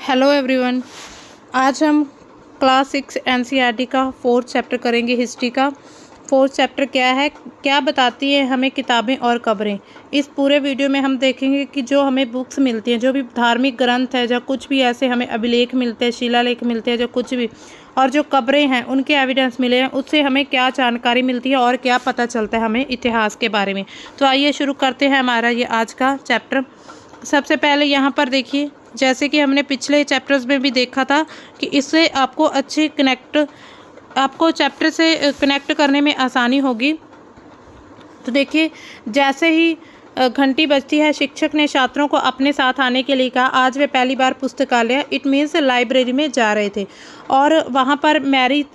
Hello everyone. आज हम class 6 NCERT का 4th चैप्टर करेंगे। हिस्ट्री का 4th चैप्टर क्या है, क्या बताती है हमें किताबें और कब्रें। इस पूरे वीडियो में हम देखेंगे कि जो हमें बुक्स मिलती हैं, जो भी धार्मिक ग्रंथ है, जो कुछ भी ऐसे हमें अभिलेख मिलते हैं, शिलालेख मिलते हैं, जो कुछ भी, और जो कब्रें हैं उनके एविडेंस मिले हैं, उससे हमें क्या जानकारी मिलती है और क्या पता चलता है हमें इतिहास के बारे में। तो आइए शुरू करते हैं हमारा ये आज का चैप्टर। सबसे पहले यहाँ पर देखिए, जैसे कि हमने पिछले चैप्टर्स में भी देखा था कि इससे आपको आपको चैप्टर से कनेक्ट करने में आसानी होगी। तो देखिए, जैसे ही घंटी बजती है, शिक्षक ने छात्रों को अपने साथ आने के लिए कहा। आज वे पहली बार पुस्तकालय इट मीन्स लाइब्रेरी में जा रहे थे और वहाँ पर मैरी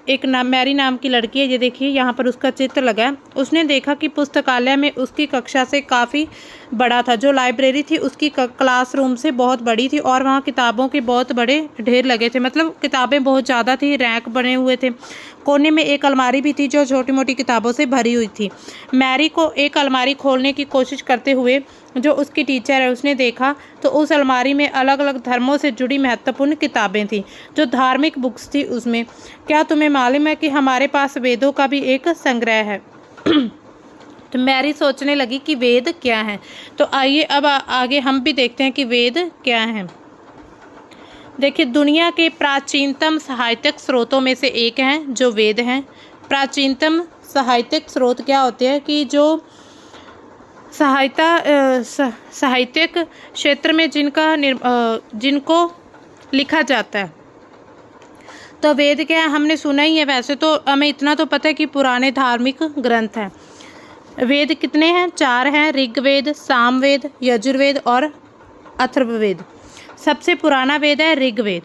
नाम की लड़की है, ये देखिए यहाँ पर उसका चित्र लगा है। उसने देखा कि पुस्तकालय में उसकी कक्षा से काफ़ी बड़ा था। जो लाइब्रेरी थी उसकी क्लासरूम से बहुत बड़ी थी और वहाँ किताबों के बहुत बड़े ढेर लगे थे, मतलब किताबें बहुत ज़्यादा थी, रैक बने हुए थे। कोने में एक अलमारी भी थी जो छोटी मोटी किताबों से भरी हुई थी। मैरी को एक अलमारी खोलने की कोशिश करते हुए जो उसकी टीचर है उसने देखा तो उस अलमारी में अलग अलग धर्मों से जुड़ी महत्वपूर्ण किताबें थीं, जो धार्मिक बुक्स थी उसमें। क्या तुम्हें मालूम है कि हमारे पास वेदों का भी एक संग्रह है। तो मैरी सोचने लगी कि वेद क्या है। तो आइए अब आगे हम भी देखते हैं कि वेद क्या है। देखिए, दुनिया के प्राचीनतम साहित्यिक स्रोतों में से एक हैं जो वेद हैं। प्राचीनतम साहित्यिक स्रोत क्या होते हैं कि जो साहित्यिक क्षेत्र में जिनको लिखा जाता है। तो वेद क्या है, हमने सुना ही है। वैसे तो हमें इतना तो पता है कि पुराने धार्मिक ग्रंथ हैं। वेद कितने हैं? 4 हैं। ऋग्वेद, सामवेद, यजुर्वेद और अथर्ववेद। सबसे पुराना वेद है ऋग्वेद,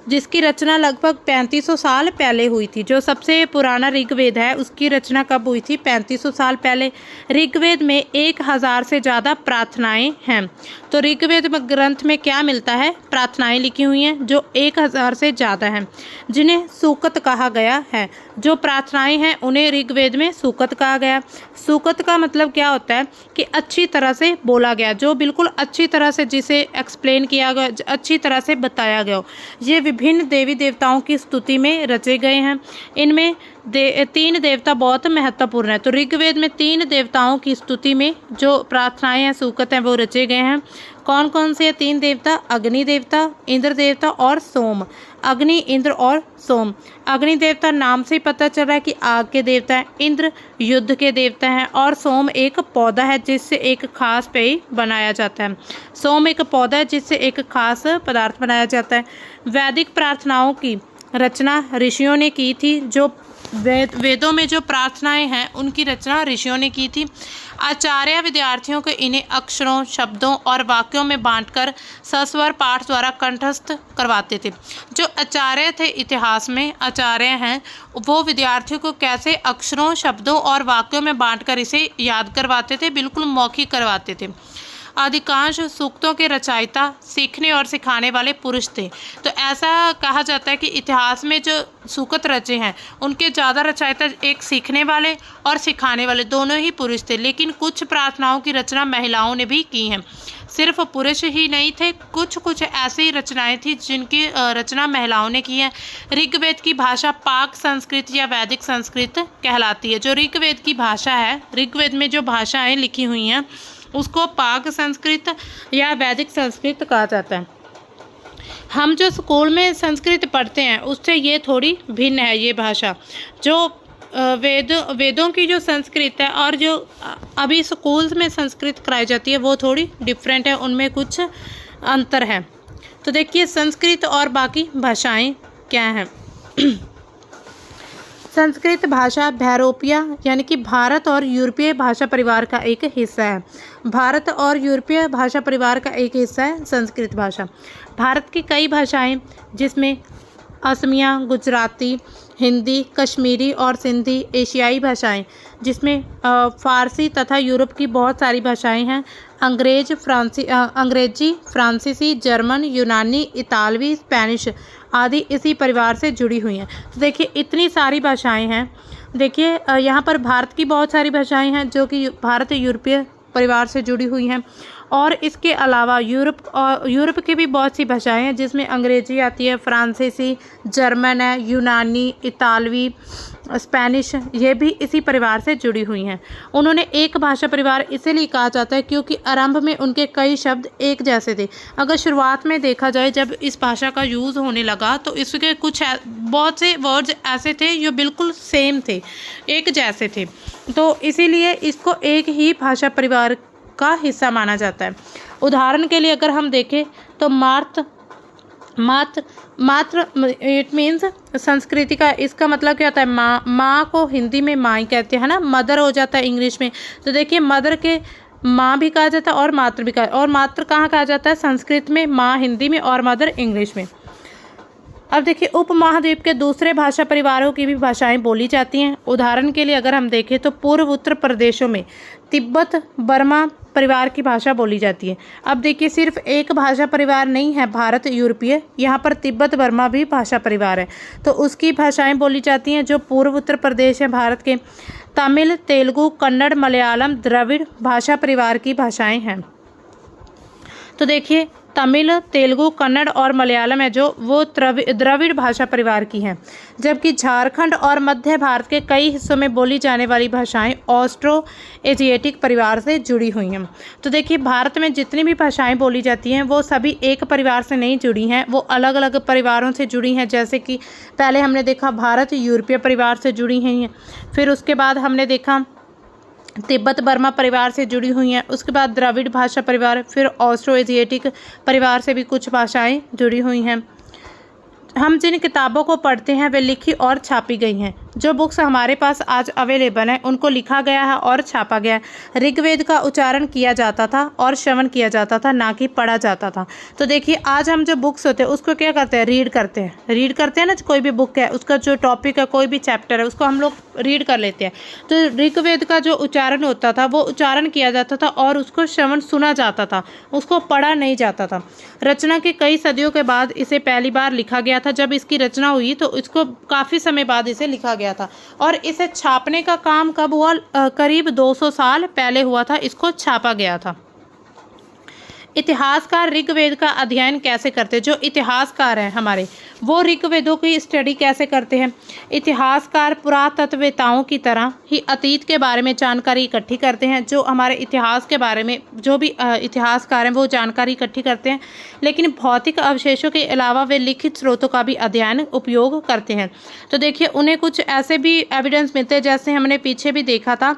जिसकी रचना लगभग 3500 साल पहले हुई थी। जो सबसे पुराना ऋग्वेद है उसकी रचना कब हुई थी? 3500 साल पहले। ऋग्वेद में 1000 से ज़्यादा प्रार्थनाएं हैं। तो ऋग्वेद ग्रंथ में क्या मिलता है? प्रार्थनाएं लिखी हुई हैं जो 1000 से ज़्यादा हैं, जिन्हें सूक्त कहा गया है। जो प्रार्थनाएं हैं उन्हें ऋग्वेद में सूक्त कहा गया। सूक्त का मतलब क्या होता है कि अच्छी तरह से बोला गया, जो बिल्कुल अच्छी तरह से जिसे एक्सप्लेन किया गया, अच्छी तरह से बताया गया। ये विभिन्न देवी देवताओं की स्तुति में रचे गए हैं। इनमें 3 देवता बहुत महत्वपूर्ण हैं। तो ऋग्वेद में 3 देवताओं की स्तुति में जो प्रार्थनाएं हैं, सूक्त हैं, वो रचे गए हैं। कौन कौन से 3 देवता? अग्नि देवता, इंद्र देवता और सोम। अग्नि, इंद्र और सोम। अग्नि देवता नाम से ही पता चल रहा है कि आग के देवता हैं। इंद्र युद्ध के देवता हैं और सोम एक पौधा है जिससे एक खास पेय बनाया जाता है। सोम एक पौधा है जिससे एक खास पदार्थ बनाया जाता है। वैदिक प्रार्थनाओं की रचना ऋषियों ने की थी। जो वेदों में जो प्रार्थनाएं हैं उनकी रचना ऋषियों ने की थी। आचार्य विद्यार्थियों को इन्हें अक्षरों, शब्दों और वाक्यों में बांटकर सस्वर पाठ द्वारा कंठस्थ करवाते थे। जो आचार्य थे, इतिहास में आचार्य हैं, वो विद्यार्थियों को कैसे अक्षरों, शब्दों और वाक्यों में बांटकर इसे याद करवाते थे, बिल्कुल मौखिक करवाते थे। अधिकांश सूक्तों के रचयिता सीखने और सिखाने वाले पुरुष थे। तो ऐसा कहा जाता है कि इतिहास में जो सूक्त रचे हैं उनके ज़्यादा रचयिता एक सीखने वाले और सिखाने वाले दोनों ही पुरुष थे। लेकिन कुछ प्रार्थनाओं की रचना महिलाओं ने भी की हैं। सिर्फ पुरुष ही नहीं थे, कुछ ऐसी रचनाएं थी जिनकी रचना महिलाओं ने की है। ऋग्वेद की भाषा पाक संस्कृत या वैदिक संस्कृत कहलाती है। जो ऋग्वेद की भाषा है, ऋग्वेद में जो भाषाएं लिखी हुई हैं उसको पाक संस्कृत या वैदिक संस्कृत कहा जाता है। हम जो स्कूल में संस्कृत पढ़ते हैं उससे ये थोड़ी भिन्न है ये भाषा। जो वेदों की जो संस्कृत है और जो अभी स्कूल्स में संस्कृत कराई जाती है वो थोड़ी डिफरेंट है, उनमें कुछ अंतर है। तो देखिए, संस्कृत और बाकी भाषाएं क्या हैं। संस्कृत भाषा भैरोपिया यानी कि भारत और यूरोपीय भाषा परिवार का एक हिस्सा है। भारत और यूरोपीय भाषा परिवार का एक हिस्सा है संस्कृत भाषा। भारत की कई भाषाएं, जिसमें असमिया, गुजराती, हिंदी, कश्मीरी और सिंधी एशियाई भाषाएं, जिसमें फ़ारसी तथा यूरोप की बहुत सारी भाषाएं हैं। अंग्रेजी, फ्रांसीसी, जर्मन, यूनानी, इतालवी, स्पेनिश आदि इसी परिवार से जुड़ी हुई हैं। तो देखिए, इतनी सारी भाषाएं हैं। देखिए, यहाँ पर भारत की बहुत सारी भाषाएं हैं जो कि भारत यूरोपीय परिवार से जुड़ी हुई हैं और इसके अलावा यूरोप की भी बहुत सी भाषाएं हैं, जिसमें अंग्रेजी आती है, फ्रांसीसी, जर्मन है, यूनानी, इतालवी, स्पेनिश, ये भी इसी परिवार से जुड़ी हुई हैं। उन्होंने एक भाषा परिवार इसलिए कहा जाता है क्योंकि आरंभ में उनके कई शब्द एक जैसे थे। अगर शुरुआत में देखा जाए जब इस भाषा का यूज़ होने लगा तो इसके बहुत से वर्ड्स ऐसे थे जो बिल्कुल सेम थे, एक जैसे थे, तो इसीलिए इसको एक ही भाषा परिवार का हिस्सा माना जाता है। उदाहरण के लिए अगर हम देखें तो मात्र इट मीन्स संस्कृति का, इसका मतलब क्या होता है, माँ को हिंदी में माँ ही कहते हैं ना, मदर हो जाता है इंग्लिश में। तो देखिए मदर के माँ भी कहा जाता है और मातृ भी कहा, और मातृ कहाँ कहा जाता है, संस्कृत में, माँ हिंदी में और मदर इंग्लिश में। अब देखिए उपमहाद्वीप के दूसरे भाषा परिवारों की भी भाषाएं बोली जाती हैं। उदाहरण के लिए अगर हम देखें तो पूर्व उत्तर प्रदेशों में तिब्बत बर्मा परिवार की भाषा बोली जाती है। अब देखिए सिर्फ एक भाषा परिवार नहीं है भारत यूरोपीय, यहाँ पर तिब्बत बर्मा भी भाषा परिवार है, तो उसकी भाषाएं बोली जाती हैं जो पूर्व उत्तर प्रदेश है भारत के। तमिल, तेलुगु, कन्नड़, मलयालम द्रविड़ भाषा परिवार की भाषाएं हैं। तो देखिए तमिल, तेलुगु, कन्नड़ और मलयालम है जो वो द्रविड़ भाषा परिवार की हैं, जबकि झारखंड और मध्य भारत के कई हिस्सों में बोली जाने वाली भाषाएं ऑस्ट्रो एशियाटिक परिवार से जुड़ी हुई हैं। तो देखिए भारत में जितनी भी भाषाएं बोली जाती हैं वो सभी एक परिवार से नहीं जुड़ी हैं, वो अलग अलग परिवारों से जुड़ी हैं। जैसे कि पहले हमने देखा भारत यूरोपीय परिवार से जुड़ी हैं, फिर उसके बाद हमने देखा तिब्बत बर्मा परिवार से जुड़ी हुई हैं, उसके बाद द्रविड़ भाषा परिवार, फिर ऑस्ट्रो एशियाटिक परिवार से भी कुछ भाषाएं जुड़ी हुई हैं। हम जिन किताबों को पढ़ते हैं वे लिखी और छापी गई हैं। जो बुक्स हमारे पास आज अवेलेबल हैं उनको लिखा गया है और छापा गया है। ऋग्वेद का उच्चारण किया जाता था और श्रवण किया जाता था, ना कि पढ़ा जाता था। तो देखिए आज हम जो बुक्स होते हैं उसको क्या करते हैं, रीड करते हैं ना, कोई भी बुक है उसका जो टॉपिक है, कोई भी चैप्टर है, उसको हम लोग रीड कर लेते हैं। तो ऋग्वेद का जो उच्चारण होता था वो उच्चारण किया जाता था और उसको श्रवण सुना जाता था, उसको पढ़ा नहीं जाता था। रचना के कई सदियों के बाद इसे पहली बार लिखा गया था। जब इसकी रचना हुई तो इसको काफ़ी समय बाद इसे लिखा गया था, और इसे छापने का काम कब हुआ, करीब 200 साल पहले हुआ था, इसको छापा गया था। इतिहासकार ऋग्वेद का अध्ययन कैसे करते हैं, जो इतिहासकार हैं हमारे वो ऋग्वेदों की स्टडी कैसे करते हैं। इतिहासकार पुरातत्ववेताओं की तरह ही अतीत के बारे में जानकारी इकट्ठी करते हैं। जो हमारे इतिहास के बारे में जो भी इतिहासकार हैं वो जानकारी इकट्ठी करते हैं, लेकिन भौतिक अवशेषों के अलावा वे लिखित स्रोतों का भी अध्ययन उपयोग करते हैं। तो देखिए उन्हें कुछ ऐसे भी एविडेंस मिलते हैं, जैसे हमने पीछे भी देखा था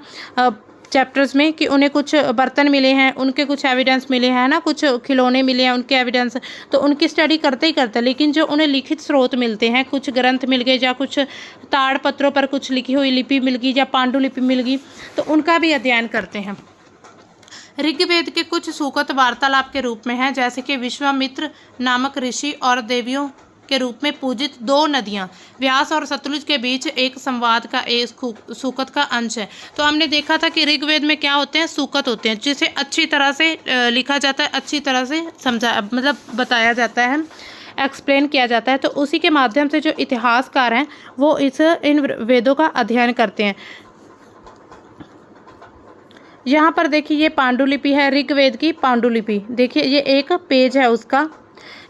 चैप्टर्स में कि उन्हें कुछ बर्तन मिले हैं, उनके कुछ एविडेंस मिले हैं ना, कुछ खिलौने मिले हैं उनके एविडेंस, तो उनकी स्टडी करते ही करते हैं। लेकिन जो उन्हें लिखित स्रोत मिलते हैं, कुछ ग्रंथ मिल गए या कुछ ताड़ पत्रों पर कुछ लिखी हुई लिपि मिल गई या पांडुलिपि मिल गई, तो उनका भी अध्ययन करते हैं। ऋग्वेद के कुछ सूकत वार्तालाप के रूप में हैं, जैसे कि विश्वामित्र नामक ऋषि और देवियों के रूप में पूजित 2 नदियां व्यास और सतलुज के बीच एक संवाद का एक सूकत का अंश है। तो हमने देखा था कि ऋग्वेद में क्या होते हैं, सूकत होते हैं, जिसे अच्छी तरह से लिखा जाता है, अच्छी तरह से मतलब बताया जाता है, एक्सप्लेन किया जाता है। तो उसी के माध्यम से जो इतिहासकार हैं वो इन वेदों का अध्ययन करते हैं। यहाँ पर देखिए ये पांडुलिपि है, ऋग्वेद की पांडुलिपि। देखिए ये एक पेज है उसका,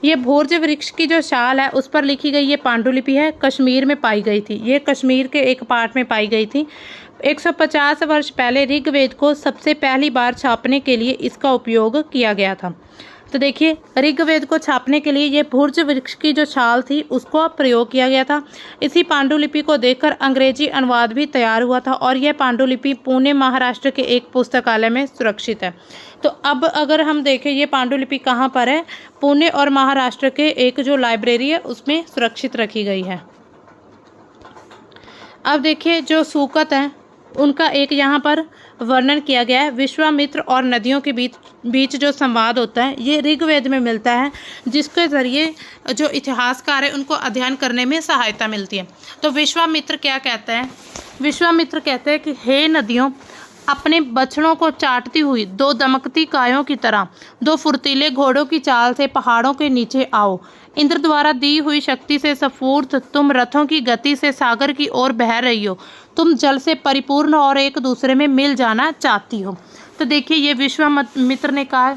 ये भोर्ज वृक्ष की जो शाल है उस पर लिखी गई ये पांडुलिपि है, कश्मीर में पाई गई थी। ये कश्मीर के एक पार्ट में पाई गई थी। 150 वर्ष पहले ऋग्वेद को सबसे पहली बार छापने के लिए इसका उपयोग किया गया था। तो देखिए ऋग्वेद को छापने के लिए ये भोर्ज वृक्ष की जो छाल थी उसको प्रयोग किया गया था। इसी पांडुलिपि को देखकर अंग्रेजी अनुवाद भी तैयार हुआ था, और यह पांडुलिपि पुणे महाराष्ट्र के एक पुस्तकालय में सुरक्षित है। तो अब अगर हम देखें ये पांडुलिपि कहाँ पर है, पुणे और महाराष्ट्र के एक जो लाइब्रेरी है उसमें सुरक्षित रखी गई है। अब देखिए जो सूकत हैं उनका एक यहाँ पर वर्णन किया गया है। विश्वामित्र और नदियों के बीच जो संवाद होता है ये ऋग्वेद में मिलता है, जिसके ज़रिए जो इतिहासकार है उनको अध्ययन करने में सहायता मिलती है। तो विश्वामित्र क्या कहते हैं, विश्वामित्र कहते हैं कि हे नदियों, अपने बछड़ों को चाटती हुई 2 दमकती गायों की तरह 2 फुर्तीले घोड़ों की चाल से पहाड़ों के नीचे आओ। इंद्र द्वारा दी हुई शक्ति से स्फूर्त तुम रथों की गति से सागर की ओर बह रही हो। तुम जल से परिपूर्ण और एक दूसरे में मिल जाना चाहती हो। तो देखिए ये विश्वामित्र ने कहा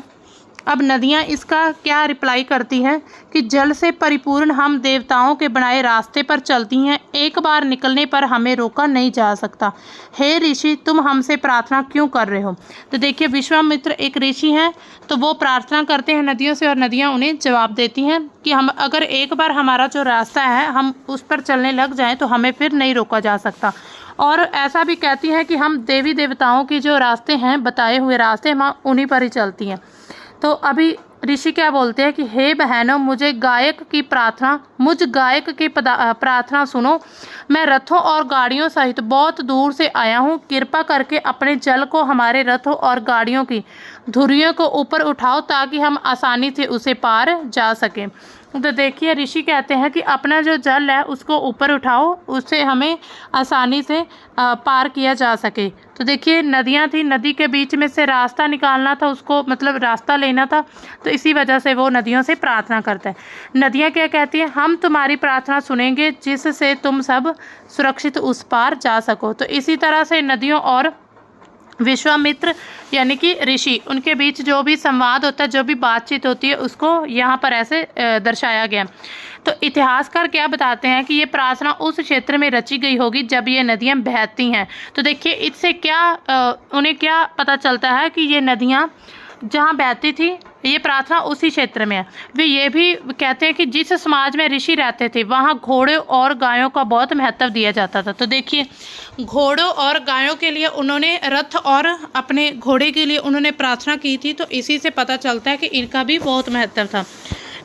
अब नदियाँ इसका क्या रिप्लाई करती हैं कि जल से परिपूर्ण हम देवताओं के बनाए रास्ते पर चलती हैं, एक बार निकलने पर हमें रोका नहीं जा सकता। हे ऋषि, तुम हमसे प्रार्थना क्यों कर रहे हो? तो देखिए, विश्वामित्र एक ऋषि हैं, तो वो प्रार्थना करते हैं नदियों से और नदियाँ उन्हें जवाब देती हैं कि हम अगर एक बार हमारा जो रास्ता है हम उस पर चलने लग जाएं तो हमें फिर नहीं रोका जा सकता। और ऐसा भी कहती हैं कि हम देवी देवताओं के जो रास्ते हैं, बताए हुए रास्ते, हम उन्हीं पर ही चलती हैं। तो अभी ऋषि क्या बोलते हैं कि हे बहनों, मुझ गायक की प्रार्थना सुनो। मैं रथों और गाड़ियों सहित बहुत दूर से आया हूँ। कृपा करके अपने जल को हमारे रथों और गाड़ियों की धुरियों को ऊपर उठाओ ताकि हम आसानी से उसे पार जा सकें। तो देखिए, ऋषि कहते हैं कि अपना जो जल है उसको ऊपर उठाओ, उससे हमें आसानी से पार किया जा सके। तो देखिए, नदियाँ थी, नदी के बीच में से रास्ता निकालना था उसको, मतलब रास्ता लेना था, तो इसी वजह से वो नदियों से प्रार्थना करता है। नदियाँ क्या कहती हैं? हम तुम्हारी प्रार्थना सुनेंगे जिससे तुम सब सुरक्षित उस पार जा सको। तो इसी तरह से नदियों और विश्वामित्र यानी कि ऋषि, उनके बीच जो भी संवाद होता है, जो भी बातचीत होती है, उसको यहाँ पर ऐसे दर्शाया गया। तो इतिहासकार क्या बताते हैं कि ये प्रार्थना उस क्षेत्र में रची गई होगी जब ये नदियाँ बहती हैं। तो देखिए, इससे क्या उन्हें क्या पता चलता है कि ये नदियाँ जहाँ बहती थी, ये प्रार्थना उसी क्षेत्र में है। वे ये भी कहते हैं कि जिस समाज में ऋषि रहते थे वहाँ घोड़े और गायों का बहुत महत्व दिया जाता था। तो देखिए, घोड़ों और गायों के लिए उन्होंने, रथ और अपने घोड़े के लिए उन्होंने प्रार्थना की थी, तो इसी से पता चलता है कि इनका भी बहुत महत्व था।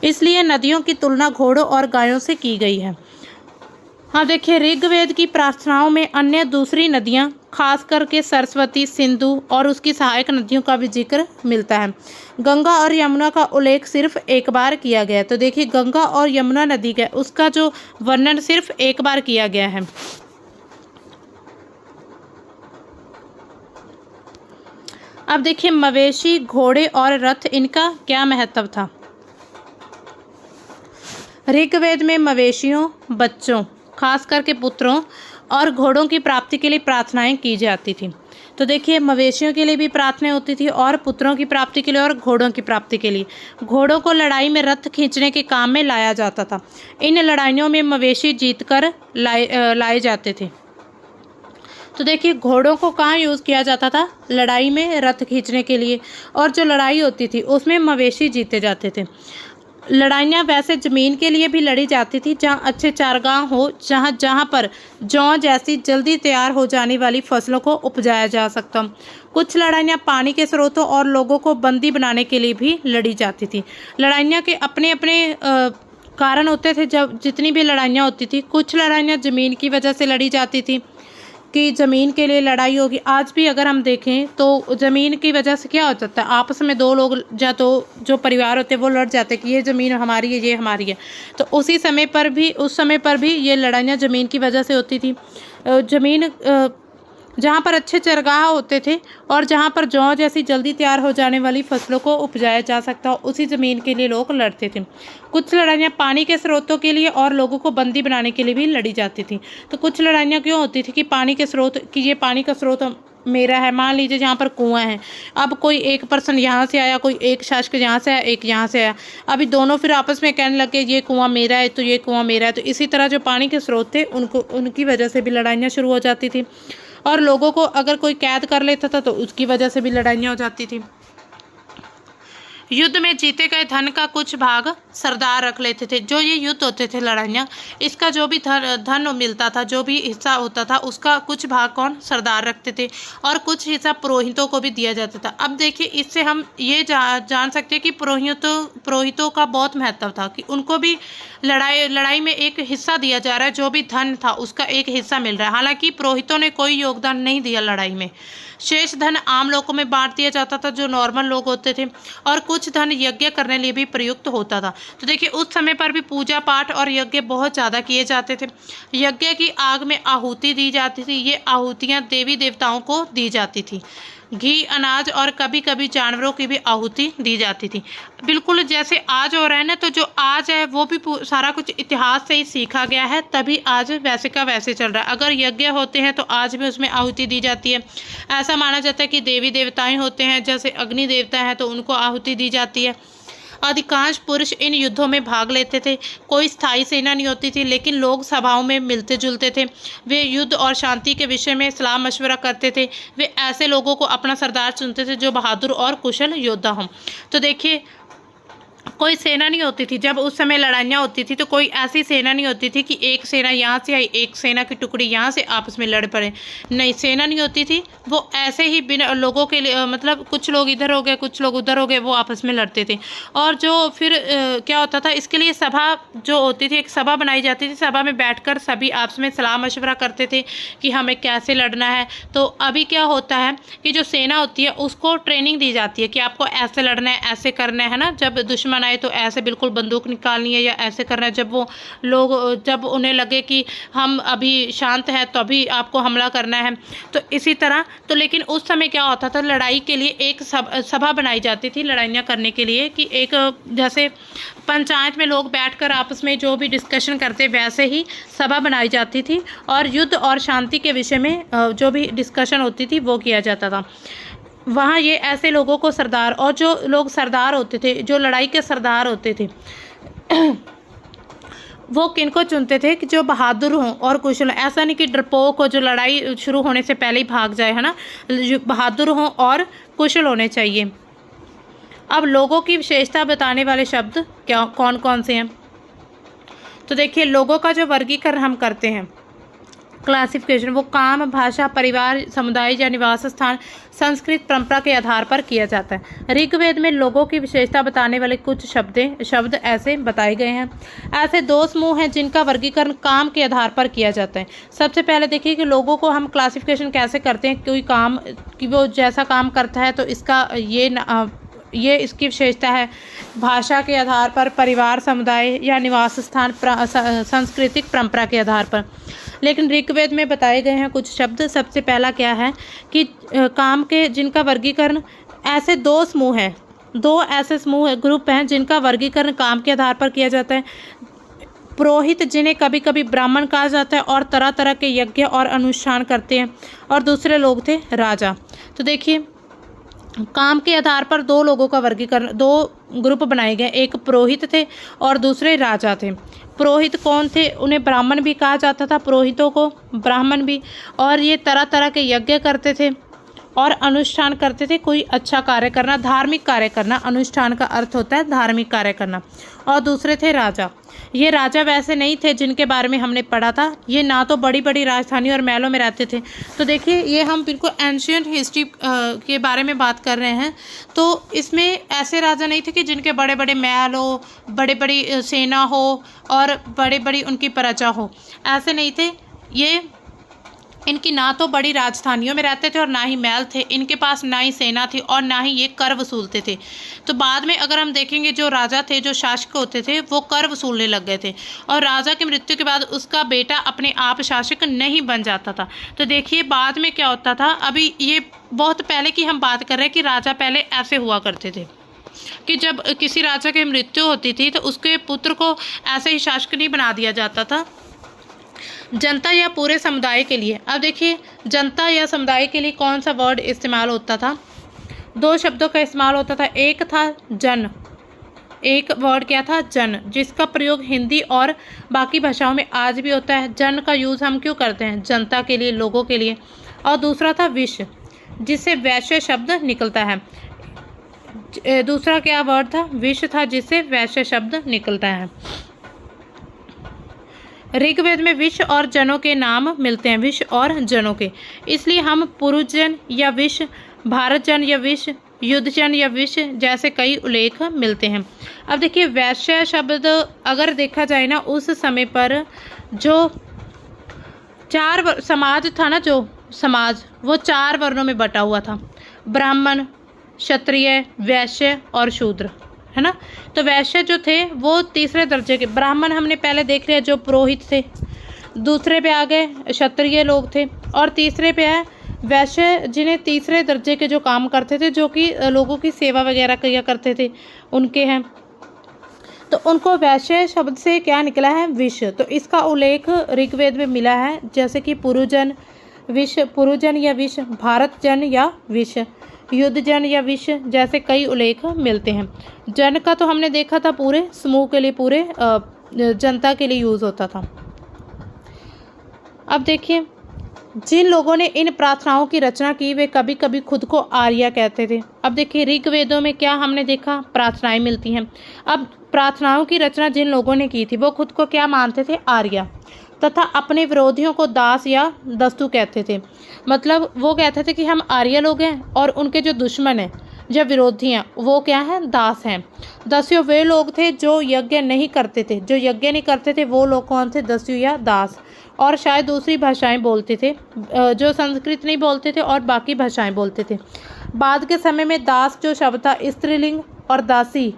इसलिए नदियों की तुलना घोड़ों और गायों से की गई है। हाँ देखिए, ऋग्वेद की प्रार्थनाओं में अन्य दूसरी नदियाँ, खास करके सरस्वती, सिंधु और उसकी सहायक नदियों का भी जिक्र मिलता है। गंगा और यमुना का उल्लेख सिर्फ एक बार किया गया है। तो देखिए, गंगा और यमुना नदी का उसका जो वर्णन सिर्फ एक बार किया गया है। अब देखिए, मवेशी, घोड़े और रथ, इनका क्या महत्व था? ऋग्वेद में मवेशियों, बच्चों, खास करके पुत्रों और घोड़ों की प्राप्ति के लिए प्रार्थनाएं की जाती थी। तो देखिए, मवेशियों के लिए भी प्रार्थनाएं होती थी और पुत्रों की प्राप्ति के लिए और घोड़ों की प्राप्ति के लिए। घोड़ों को लड़ाई में रथ खींचने के काम में लाया जाता था। इन लड़ाइयों में मवेशी जीतकर लाए जाते थे। तो देखिए, घोड़ों को कहाँ यूज़ किया जाता था? लड़ाई में रथ खींचने के लिए, और जो लड़ाई होती थी उसमें मवेशी जीते जाते थे। लड़ाइयाँ वैसे ज़मीन के लिए भी लड़ी जाती थी जहाँ अच्छे चारागाह हो, जहाँ पर जौ जैसी जल्दी तैयार हो जाने वाली फसलों को उपजाया जा सकता। कुछ लड़ाइयाँ पानी के स्रोतों और लोगों को बंदी बनाने के लिए भी लड़ी जाती थी। लड़ाइयाँ के अपने अपने कारण होते थे। जब जितनी भी लड़ाइयाँ होती थी, कुछ लड़ाइयाँ ज़मीन की वजह से लड़ी जाती थी कि ज़मीन के लिए लड़ाई होगी। आज भी अगर हम देखें तो ज़मीन की वजह से क्या हो जाता है, आपस में दो लोग या तो जो परिवार होते हैं वो लड़ जाते हैं कि ये ज़मीन हमारी है, ये हमारी है। तो उस समय पर भी ये लड़ाइयाँ ज़मीन की वजह से होती थी। ज़मीन जहाँ पर अच्छे चरगाह होते थे और जहाँ पर जौ जैसी जल्दी तैयार हो जाने वाली फसलों को उपजाया जा सकता हो, उसी ज़मीन के लिए लोग लड़ते थे। कुछ लड़ाइयाँ पानी के स्रोतों के लिए और लोगों को बंदी बनाने के लिए भी लड़ी जाती थी। तो कुछ लड़ाइयाँ क्यों होती थी कि पानी के स्रोत, कि ये पानी का स्रोत मेरा है। मान लीजिए जहाँ पर कुआं है, अब कोई एक पर्सन यहाँ से आया, कोई एक शासक यहाँ से आया, एक यहाँ से आया, अभी दोनों फिर आपस में कहने लगे ये कुआं मेरा है तो ये कुआं मेरा है। तो इसी तरह जो पानी के स्रोत थे उनकी वजह से भी लड़ाइयाँ शुरू हो जाती थी। और लोगों को अगर कोई कैद कर लेता था तो उसकी वजह से भी लड़ाइयाँ हो जाती थी। युद्ध में जीते गए धन का कुछ भाग सरदार रख लेते थे। जो ये युद्ध होते थे, लड़ाइयाँ, इसका जो भी धन मिलता था, जो भी हिस्सा होता था, उसका कुछ भाग कौन? सरदार रखते थे और कुछ हिस्सा पुरोहितों को भी दिया जाता था। अब देखिए, इससे हम ये जान सकते हैं कि पुरोहितों का बहुत महत्व था कि उनको भी लड़ाई में एक हिस्सा दिया जा रहा है। जो भी धन था उसका एक हिस्सा मिल रहा है। हालांकि पुरोहितों ने कोई योगदान नहीं दिया लड़ाई में। शेष धन आम लोगों में बांट दिया जाता था, जो नॉर्मल लोग होते थे, और कुछ धन यज्ञ करने लिए भी प्रयुक्त होता था। तो देखिए, उस समय पर भी पूजा पाठ और यज्ञ बहुत ज़्यादा किए जाते थे। यज्ञ की आग में आहुति दी जाती थी। ये आहुतियाँ देवी देवताओं को दी जाती थी। घी, अनाज और कभी कभी जानवरों की भी आहुति दी जाती थी। बिल्कुल जैसे आज हो रहा है ना, तो जो आज है वो भी सारा कुछ इतिहास से ही सीखा गया है, तभी आज वैसे का वैसे चल रहा है। अगर यज्ञ होते हैं तो आज भी उसमें आहुति दी जाती है। ऐसा माना जाता है कि देवी देवताएं होते हैं, जैसे अग्नि देवता है तो उनको आहुति दी जाती है। अधिकांश पुरुष इन युद्धों में भाग लेते थे। कोई स्थायी सेना नहीं होती थी, लेकिन लोग सभाओं में मिलते जुलते थे। वे युद्ध और शांति के विषय में सलाह मशवरा करते थे। वे ऐसे लोगों को अपना सरदार चुनते थे जो बहादुर और कुशल योद्धा हों। तो देखिए, कोई सेना नहीं होती थी। जब उस समय लड़ाइयाँ होती थी तो कोई ऐसी सेना नहीं होती थी कि एक सेना यहाँ से आई, एक सेना की टुकड़ी यहाँ से आपस में लड़ पड़े। नहीं, सेना नहीं होती थी। वो ऐसे ही बिना लोगों के लिए, मतलब कुछ लोग इधर हो गए, कुछ लोग उधर हो गए, वो आपस में लड़ते थे। और जो फिर क्या होता था, इसके लिए सभा जो होती थी, एक सभा बनाई जाती थी। सभा में बैठकर सभी आपस में सलाह मशवरा करते थे कि हमें कैसे लड़ना है। तो अभी क्या होता है कि जो सेना होती है उसको ट्रेनिंग दी जाती है कि आपको ऐसे लड़ना है, ऐसे करना है ना। जब दुश्मन आए तो ऐसे बिल्कुल बंदूक निकालनी है या ऐसे करना है। जब वो लोग, जब उन्हें लगे कि हम अभी शांत हैं तो अभी आपको हमला करना है, तो इसी तरह। तो लेकिन उस समय क्या होता था, लड़ाई के लिए एक सभा बनाई जाती थी लड़ाइयाँ करने के लिए, कि एक जैसे पंचायत में लोग बैठकर आपस में जो भी डिस्कशन करते, वैसे ही सभा बनाई जाती थी और युद्ध और शांति के विषय में जो भी डिस्कशन होती थी वो किया जाता था। वहाँ ये ऐसे लोगों को सरदार, और जो लोग सरदार होते थे, जो लड़ाई के सरदार होते थे वो किनको चुनते थे कि जो बहादुर हों और कुशल। ऐसा नहीं कि डरपोक हो जो लड़ाई शुरू होने से पहले ही भाग जाए, है ना। बहादुर हों और कुशल होने चाहिए। अब लोगों की विशेषता बताने वाले शब्द क्या कौन कौन से हैं, तो देखिए, लोगों का जो वर्गीकरण हम करते हैं, क्लासिफिकेशन, वो काम, भाषा, परिवार, समुदाय या निवास स्थान, संस्कृत, परंपरा के आधार पर किया जाता है। ऋग्वेद में लोगों की विशेषता बताने वाले कुछ शब्द ऐसे बताए गए हैं। ऐसे 2 समूह हैं जिनका वर्गीकरण काम के आधार पर किया जाता है। सबसे पहले देखिए कि लोगों को हम क्लासिफिकेशन कैसे करते हैं। कोई काम कि वो जैसा काम करता है तो इसका ये इसकी विशेषता है। भाषा के आधार पर, परिवार, समुदाय या निवास स्थान, सांस्कृतिक परंपरा के आधार पर। लेकिन ऋग्वेद में बताए गए हैं कुछ शब्द। सबसे पहला क्या है कि काम के जिनका वर्गीकरण, ऐसे 2 समूह हैं, 2 ऐसे समूह ग्रुप हैं जिनका वर्गीकरण काम के आधार पर किया जाता है। पुरोहित, जिन्हें कभी कभी ब्राह्मण कहा जाता है और तरह तरह के यज्ञ और अनुष्ठान करते हैं, और दूसरे लोग थे राजा। तो देखिए, काम के आधार पर 2 लोगों का वर्गीकरण, 2 ग्रुप बनाए गए। एक पुरोहित थे और दूसरे राजा थे। पुरोहित कौन थे? उन्हें ब्राह्मण भी कहा जाता था, पुरोहितों को ब्राह्मण भी। और ये तरह तरह के यज्ञ करते थे और अनुष्ठान करते थे। कोई अच्छा कार्य करना, धार्मिक कार्य करना। अनुष्ठान का अर्थ होता है धार्मिक कार्य करना। और दूसरे थे राजा। ये राजा वैसे नहीं थे जिनके बारे में हमने पढ़ा था। ये ना तो बड़ी बड़ी राजधानी और महलों में रहते थे। तो देखिए, ये हम बिल्कुल एंशियंट हिस्ट्री के बारे में बात कर रहे हैं। तो इसमें ऐसे राजा नहीं थे कि जिनके बड़े बड़े महल हो, बड़े बड़ी सेना हो और बड़ी बड़ी उनकी प्रजा हो। ऐसे नहीं थे। ये इनकी ना तो बड़ी राजधानियों में रहते थे और ना ही महल थे। इनके पास ना ही सेना थी और ना ही ये कर वसूलते थे। तो बाद में अगर हम देखेंगे, जो राजा थे, जो शासक होते थे, वो कर वसूलने लग गए थे। और राजा की मृत्यु के बाद उसका बेटा अपने आप शासक नहीं बन जाता था। तो देखिए, बाद में क्या होता था। अभी ये बहुत पहले की हम बात कर रहे हैं कि राजा पहले ऐसे हुआ करते थे कि जब किसी राजा की मृत्यु होती थी तो उसके पुत्र को ऐसे ही शासक नहीं बना दिया जाता था। जनता या पूरे समुदाय के लिए। अब देखिए, जनता या समुदाय के लिए कौन सा वर्ड इस्तेमाल होता था? 2 शब्दों का इस्तेमाल होता था। एक था जन, एक वर्ड क्या था? जन, जिसका प्रयोग हिंदी और बाकी भाषाओं में आज भी होता है। जन का यूज़ हम क्यों करते हैं? जनता के लिए, लोगों के लिए। और दूसरा था विश्व, जिससे वैश्य शब्द निकलता है। दूसरा क्या वर्ड था? विश्व था, जिससे वैश्य शब्द निकलता है। ऋग्वेद में विश्व और जनों के नाम मिलते हैं, विश्व और जनों के। इसलिए हम पुरुष जन या विश्व, भारत जन या विश्व, युद्ध जन या विश्व जैसे कई उल्लेख मिलते हैं। अब देखिए, वैश्य शब्द अगर देखा जाए ना, उस समय पर जो 4 समाज था ना, जो समाज, वो 4 वर्णों में बटा हुआ था। ब्राह्मण, क्षत्रिय, वैश्य और शूद्र, है ना। तो वैश्य जो थे वो तीसरे दर्जे के। ब्राह्मण हमने पहले देख लिया, जो पुरोहित थे। दूसरे पे आ गए क्षत्रिय लोग थे और तीसरे पे है वैश्य जिन्हें तीसरे दर्जे के जो काम करते थे, जो कि लोगों की सेवा वगैरह किया करते थे, उनके हैं। तो उनको वैश्य शब्द से क्या निकला है? विष। तो इसका उल्लेख ऋग्वेद में मिला है, जैसे कि पुरुजन विष, पुरुजन या विष, भारत जन या विष, युद्ध जन या विष, जैसे कई उल्लेख मिलते हैं। जन का तो हमने देखा था पूरे समूह के लिए, पूरे जनता के लिए यूज होता था। अब देखिए, जिन लोगों ने इन प्रार्थनाओं की रचना की वे कभी कभी खुद को आर्य कहते थे। अब देखिए, ऋग्वेदों में क्या हमने देखा? प्रार्थनाएं मिलती हैं। अब प्रार्थनाओं की रचना जिन लोगों ने की थी वो खुद को क्या मानते थे? आर्य। तथा अपने विरोधियों को दास या दस्तु कहते थे। मतलब वो कहते थे कि हम आर्य लोग हैं और उनके जो दुश्मन हैं, जो विरोधी हैं, वो क्या हैं? दास हैं। दस्यु वे लोग थे जो यज्ञ नहीं करते थे। जो यज्ञ नहीं करते थे वो लोग कौन थे? दस्यु या दास। और शायद दूसरी भाषाएं बोलते थे, जो संस्कृत नहीं बोलते थे और बाकी भाषाएं बोलते थे। बाद के समय में दास जो शब्द था स्त्रीलिंग, और दासी,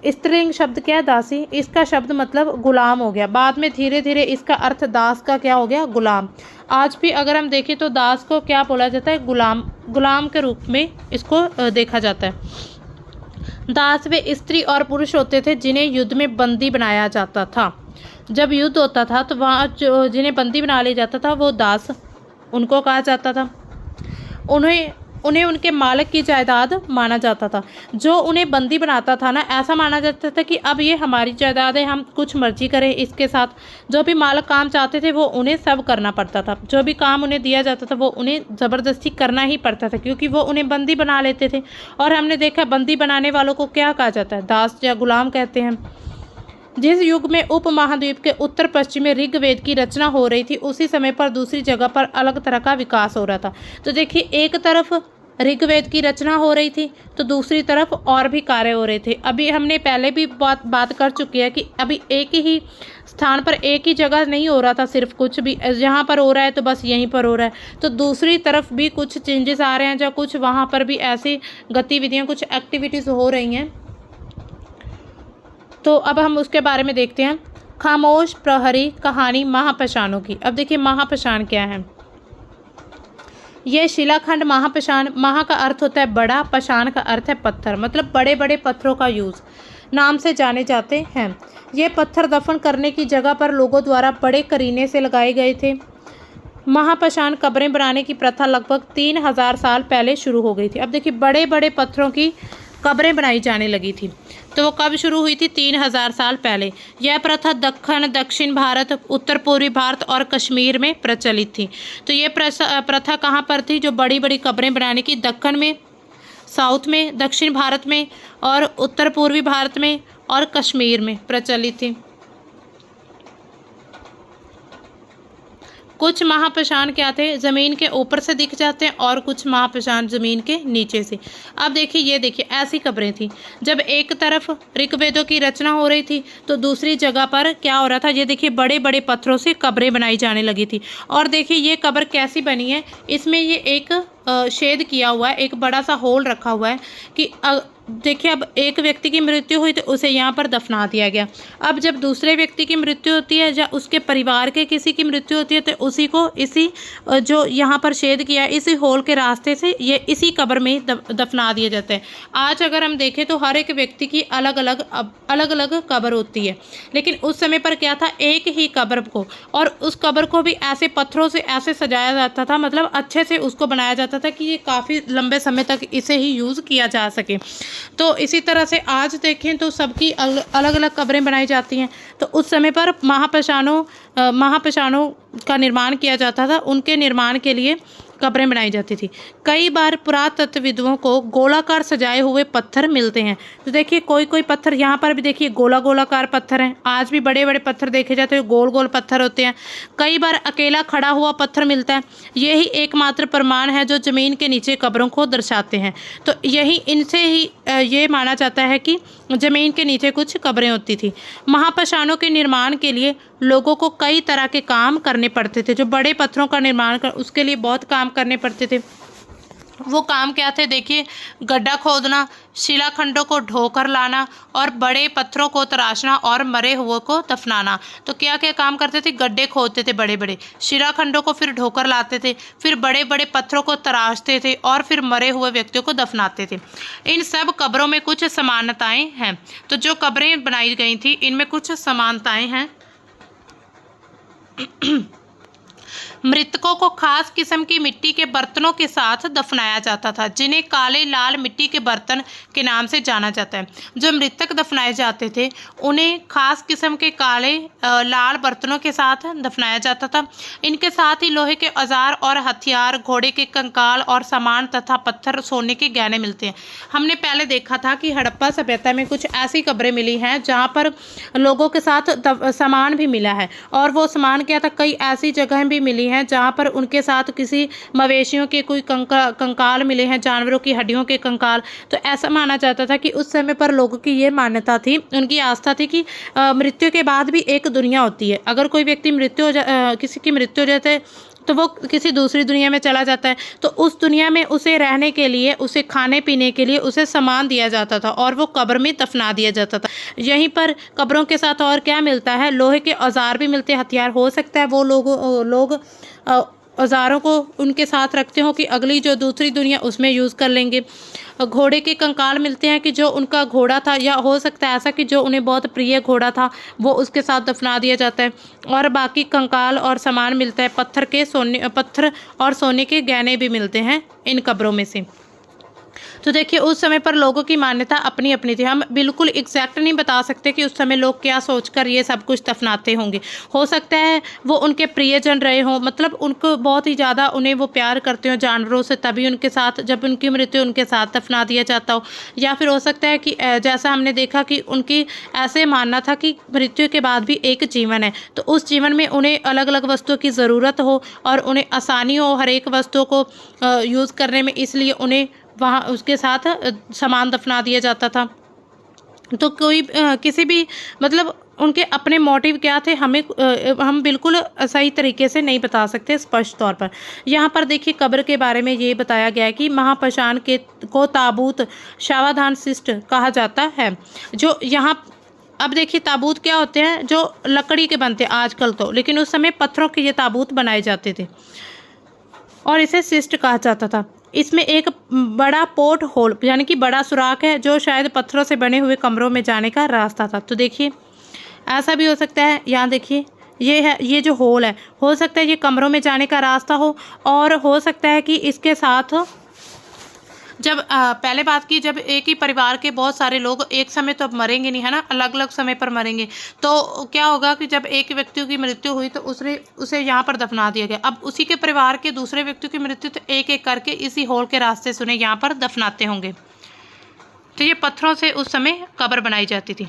स्त्रीलिंग शब्द क्या है? दासी। इसका शब्द मतलब गुलाम हो गया। बाद में धीरे धीरे इसका अर्थ दास का क्या हो गया? गुलाम। आज भी अगर हम देखें तो दास को क्या बोला जाता है? गुलाम। गुलाम के रूप में इसको देखा जाता है। दास वे स्त्री और पुरुष होते थे जिन्हें युद्ध में बंदी बनाया जाता था। जब युद्ध होता था तो वहाँ जो जिन्हें बंदी बना लिया जाता था वो दास उनको कहा जाता था। उन्हें उनके मालिक की जायदाद माना जाता था। जो उन्हें बंदी बनाता था ना, ऐसा माना जाता था कि अब ये हमारी जायदाद है, हम कुछ मर्जी करें इसके साथ। जो भी मालिक काम चाहते थे वो उन्हें सब करना पड़ता था। जो भी काम उन्हें दिया जाता था वो उन्हें ज़बरदस्ती करना ही पड़ता था, क्योंकि वो उन्हें बंदी बना लेते थे। और हमने देखा बंदी बनाने वालों को क्या कहा जाता है? दास या गुलाम कहते हैं। जिस युग में उपमहाद्वीप के उत्तर पश्चिम में ऋग्वेद की रचना हो रही थी, उसी समय पर दूसरी जगह पर अलग तरह का विकास हो रहा था। तो देखिए, एक तरफ ऋग्वेद की रचना हो रही थी तो दूसरी तरफ और भी कार्य हो रहे थे। अभी हमने पहले भी बात कर चुकी है कि अभी एक ही स्थान पर एक ही जगह नहीं हो रहा था सिर्फ कुछ भी, जहाँ पर हो रहा है तो बस यहीं पर हो रहा है। तो दूसरी तरफ भी कुछ चेंजेस आ रहे हैं, जो कुछ वहाँ पर भी ऐसी गतिविधियाँ, कुछ एक्टिविटीज़ हो रही हैं। तो अब हम उसके बारे में देखते हैं। खामोश प्रहरी कहानी महापाषाणों की। अब देखिए, महापाषाण क्या है? यह शिलाखंड महापाषाण, महा का अर्थ होता है बड़ा, पाषाण का अर्थ है पत्थर, मतलब बड़े बड़े पत्थरों का यूज नाम से जाने जाते हैं। ये पत्थर दफन करने की जगह पर लोगों द्वारा बड़े करीने से लगाए गए थे। महापाषाण कब्रें बनाने की प्रथा लगभग 3000 साल पहले शुरू हो गई थी। अब देखिए, बड़े बड़े पत्थरों की कब्रें बनाई जाने लगी थी। तो वो कब शुरू हुई थी? 3000 साल पहले। यह प्रथा दक्षिण भारत, उत्तर पूर्वी भारत और कश्मीर में प्रचलित थी। तो ये प्रथा कहाँ पर थी? जो बड़ी बड़ी कब्रें बनाने की, दक्कन में, साउथ में, दक्षिण भारत में और उत्तर पूर्वी भारत में और कश्मीर में प्रचलित थी। कुछ महापाषाण क्या थे? ज़मीन के ऊपर से दिख जाते हैं और कुछ महापाषाण ज़मीन के नीचे से। अब देखिए, ये देखिए, ऐसी कब्रें थी। जब एक तरफ ऋग्वेदों की रचना हो रही थी तो दूसरी जगह पर क्या हो रहा था? ये देखिए, बड़े बड़े पत्थरों से कब्रें बनाई जाने लगी थी। और देखिए, ये कब्र कैसी बनी है? इसमें ये एक छेद किया हुआ है, एक बड़ा सा होल रखा हुआ है कि देखिए, अब एक व्यक्ति की मृत्यु हुई तो उसे यहाँ पर दफना दिया गया। अब जब दूसरे व्यक्ति की मृत्यु होती है या उसके परिवार के किसी की मृत्यु होती है तो उसी को इसी जो यहाँ पर छेद किया, इसी होल के रास्ते से ये इसी कब्र में दफना दिए जाते हैं। आज अगर हम देखें तो हर एक व्यक्ति की अलग अलग कब्र होती है, लेकिन उस समय पर क्या था? एक ही कब्र को, और उस कब्र को भी ऐसे पत्थरों से ऐसे सजाया जाता था, मतलब अच्छे से उसको बनाया जाता था कि ये काफ़ी लंबे समय तक इसे ही यूज़ किया जा सके। तो इसी तरह से आज देखें तो सबकी अलग अलग कब्रें बनाई जाती हैं। तो उस समय पर महापाषाणों का निर्माण किया जाता था, उनके निर्माण के लिए कब्रें बनाई जाती थी। कई बार पुरातत्वविदों को गोलाकार सजाए हुए पत्थर मिलते हैं। तो देखिए, कोई कोई पत्थर यहाँ पर भी देखिए गोलाकार पत्थर हैं। आज भी बड़े बड़े पत्थर देखे जाते हैं, गोल गोल पत्थर होते हैं। कई बार अकेला खड़ा हुआ पत्थर मिलता है। यही एकमात्र प्रमाण है जो जमीन के नीचे कब्रों को दर्शाते हैं। तो यही इनसे ही ये माना जाता है कि जमीन के नीचे कुछ कब्रें होती थी। महापाषाणों के निर्माण के लिए लोगों को कई तरह के काम करने पड़ते थे। जो बड़े पत्थरों का निर्माण उसके लिए बहुत काम करने पड़ते थे। वो काम क्या थे देखिए, गड्ढा खोदना, शिलाखंडों को ढोकर लाना और बड़े पत्थरों को तराशना और मरे हुए को दफनाना। तो क्या क्या काम करते थे, गड्ढे खोदते थे बड़े बड़े, शिलाखंडों को फिर ढोकर लाते थे, फिर बड़े बड़े पत्थरों को तराशते थे और फिर मरे हुए व्यक्तियों को दफनाते थे। इन सब कब्रों में कुछ समानताएं हैं। तो जो कब्रें बनाई गई थी इनमें कुछ समानताएं हैं। मृतकों को खास किस्म की मिट्टी के बर्तनों के साथ दफनाया जाता था, जिन्हें काले लाल मिट्टी के बर्तन के नाम से जाना जाता है। जो मृतक दफनाए जाते थे उन्हें खास किस्म के काले लाल बर्तनों के साथ दफनाया जाता था। इनके साथ ही लोहे के औजार और हथियार, घोड़े के कंकाल और सामान तथा पत्थर, सोने के गहने मिलते हैं। हमने पहले देखा था कि हड़प्पा सभ्यता में कुछ ऐसी कब्रें मिली हैं जहाँ पर लोगों के साथ सामान भी मिला है, और वो सामान क्या था, कई ऐसी जगहें भी मिली हैं जहाँ पर उनके साथ किसी मवेशियों के कोई कंकाल मिले हैं, जानवरों की हड्डियों के कंकाल। तो ऐसा माना जाता था कि उस समय पर लोगों की ये मान्यता थी, उनकी आस्था थी कि मृत्यु के बाद भी एक दुनिया होती है। अगर कोई व्यक्ति किसी की मृत्यु हो जाती है तो वो किसी दूसरी दुनिया में चला जाता है, तो उस दुनिया में उसे रहने के लिए, उसे खाने पीने के लिए उसे सामान दिया जाता था और वो कब्र में दफना दिया जाता था। यहीं पर कब्रों के साथ और क्या मिलता है, लोहे के औजार भी मिलते हैं, हथियार। हो सकता है वो लोग औजारों को उनके साथ रखते हो कि अगली जो दूसरी दुनिया उसमें यूज़ कर लेंगे। घोड़े के कंकाल मिलते हैं कि जो उनका घोड़ा था, या हो सकता है ऐसा कि जो उन्हें बहुत प्रिय घोड़ा था वो उसके साथ दफना दिया जाता है। और बाकी कंकाल और सामान मिलता है, पत्थर और सोने के गहने भी मिलते हैं इन कब्रों में से। तो देखिए उस समय पर लोगों की मान्यता अपनी अपनी थी। हम बिल्कुल एग्जैक्ट नहीं बता सकते कि उस समय लोग क्या सोचकर ये सब कुछ दफनाते होंगे। हो सकता है वो उनके प्रियजन रहे हों, मतलब उनको बहुत ही ज़्यादा उन्हें वो प्यार करते हो जानवरों से, तभी उनके साथ जब उनकी मृत्यु उनके साथ दफना दिया जाता हो। या फिर हो सकता है कि जैसा हमने देखा कि उनकी ऐसे मानना था कि मृत्यु के बाद भी एक जीवन है, तो उस जीवन में उन्हें अलग अलग वस्तुओं की ज़रूरत हो और उन्हें आसानी हो हर एक वस्तुओं को यूज़ करने में, इसलिए उन्हें वहाँ उसके साथ सामान दफना दिया जाता था। तो कोई किसी भी मतलब उनके अपने मोटिव क्या थे हम बिल्कुल सही तरीके से नहीं बता सकते स्पष्ट तौर पर। यहाँ पर देखिए कब्र के बारे में ये बताया गया है कि महापाषाण को ताबूत शावाधान शिष्ट कहा जाता है। जो यहाँ अब देखिए ताबूत क्या होते हैं, जो लकड़ी के बनते आजकल तो, लेकिन उस समय पत्थरों के ये ताबूत बनाए जाते थे और इसे शिष्ट कहा जाता था। इसमें एक बड़ा पोर्ट होल यानी कि बड़ा सुराख है जो शायद पत्थरों से बने हुए कमरों में जाने का रास्ता था। तो देखिए ऐसा भी हो सकता है, यहाँ देखिए ये जो होल है, हो सकता है ये कमरों में जाने का रास्ता हो, और हो सकता है कि इसके साथ जब पहले बात की, जब एक ही परिवार के बहुत सारे लोग एक समय तो अब मरेंगे नहीं है ना, अलग अलग समय पर मरेंगे, तो क्या होगा कि जब एक व्यक्ति की मृत्यु हुई तो उसे यहाँ पर दफना दिया गया। अब उसी के परिवार के दूसरे व्यक्ति की मृत्यु तो एक एक करके इसी होल के रास्ते से उन्हें यहाँ पर दफनाते होंगे। तो ये पत्थरों से उस समय कब्र बनाई जाती थी।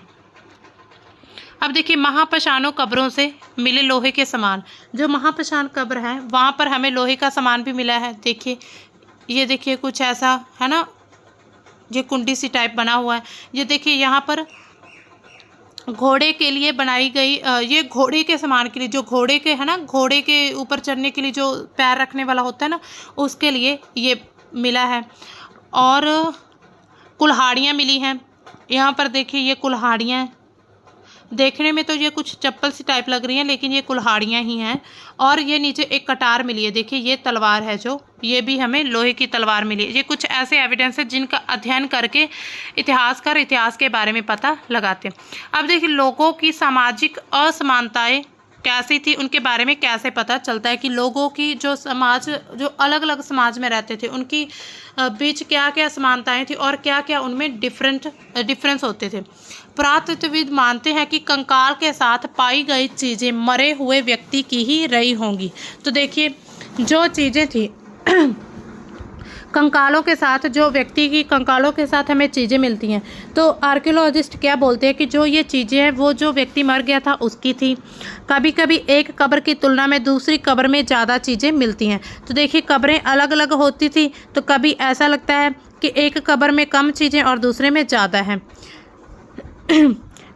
अब देखिए महापाषाणों कब्रों से मिले लोहे के सामान। जो महापाषाण कब्र है वहाँ पर हमें लोहे का सामान भी मिला है। देखिए ये देखिए कुछ ऐसा है ना, ये कुंडी सी टाइप बना हुआ है। ये देखिए यहाँ पर घोड़े के लिए बनाई गई, ये घोड़े के सामान के लिए, जो घोड़े के है ना, घोड़े के ऊपर चढ़ने के लिए जो पैर रखने वाला होता है ना, उसके लिए ये मिला है। और कुल्हाड़ियाँ मिली हैं। यहाँ पर देखिए ये कुल्हाड़ियाँ हैं, देखने में तो ये कुछ चप्पल सी टाइप लग रही हैं लेकिन ये कुल्हाड़ियाँ ही हैं। और ये नीचे एक कटार मिली है। देखिए ये तलवार है, जो ये भी हमें लोहे की तलवार मिली है। ये कुछ ऐसे एविडेंस है जिनका अध्ययन करके इतिहासकार इतिहास के बारे में पता लगाते हैं। अब देखिए लोगों की सामाजिक असमानताएं कैसी थी, उनके बारे में कैसे पता चलता है कि लोगों की जो अलग अलग समाज में रहते थे उनकी बीच क्या क्या समानताएं थी और क्या क्या उनमें डिफरेंस होते थे। पुरातत्वविद मानते हैं कि कंकाल के साथ पाई गई चीज़ें मरे हुए व्यक्ति की ही रही होंगी। तो देखिए जो चीज़ें थी कंकालों के साथ, जो व्यक्ति की कंकालों के साथ हमें चीज़ें मिलती हैं, तो आर्कियोलॉजिस्ट क्या बोलते हैं कि जो ये चीज़ें हैं वो जो व्यक्ति मर गया था उसकी थी। कभी कभी एक कब्र की तुलना में दूसरी कब्र में ज़्यादा चीज़ें मिलती हैं। तो देखिए कब्रें अलग अलग होती थी, तो कभी ऐसा लगता है कि एक कब्र में कम चीज़ें और दूसरे में ज़्यादा हैं।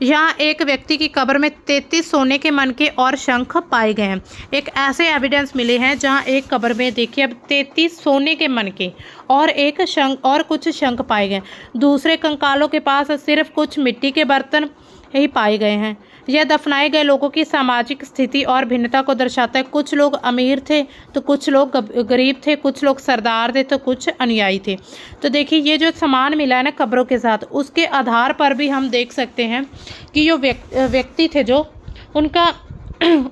यहाँ एक व्यक्ति की कब्र में 33 सोने के मनके और शंख पाए गए हैं। एक ऐसे एविडेंस मिले हैं जहाँ एक कब्र में देखिए अब 33 सोने के मनके और एक शंख और कुछ शंख पाए गए। दूसरे कंकालों के पास सिर्फ कुछ मिट्टी के बर्तन ही पाए गए हैं। यह दफनाए गए लोगों की सामाजिक स्थिति और भिन्नता को दर्शाता है। कुछ लोग अमीर थे तो कुछ लोग गरीब थे, कुछ लोग सरदार थे तो कुछ अनुयायी थे। तो देखिए ये जो सामान मिला है ना कब्रों के साथ, उसके आधार पर भी हम देख सकते हैं कि जो व्यक्ति थे जो